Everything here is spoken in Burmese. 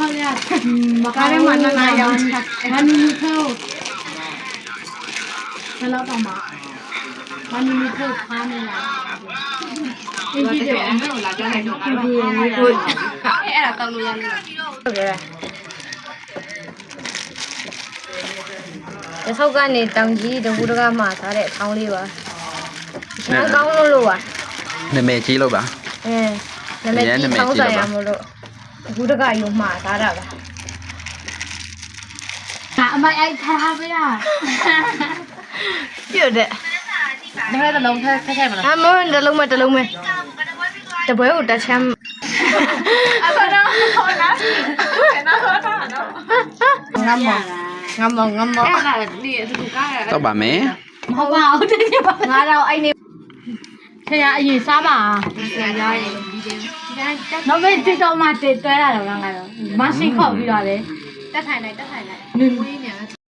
ခေါ်ရမကားထဲမှာနာရောင်းချဘာနီမီထိုးဘယ်တော့မှဘာနီမီထိုးခါနေလားဒီဒီအဲ့တော့လာကြတယ်တော့အဲ့ဒါတောင်းလို့ရတယ်ဟုတ်ကဲ့ဒီဆောက်ကနေတောင်ကြီးတကူတကမှာထားတဲ့အထောင်းလေးပါချမ်းကောင်းလို့ပါနာမည်ကြီးလို့ပါနာမည်ကြီးထောင်းဆိုင်ရမလို့တကူတကယူမှာထားတာပါအမအိုက်ထားပေးတာပြတ်တဲ့ဒါလည်းလုံးထက်မလားအမတလုံးမဲ့တပွဲကိုတက်ချမ်းအဲ့တော့ဟောနာငါမောအဲ့ဒါဒီသူကားရတော့ပါမယ်မဟုတ်ပါဘူးတကယ်ပါငါတော့အဲ့နေခရအရင်စားပါရရတယ်နောက်ပဲတစ်တော့မှတွဲလာတော့ငါတော့မရှိခေါ်ပြီးတော့လေတက်ထိုင်လိုက်နွေမွေးနေ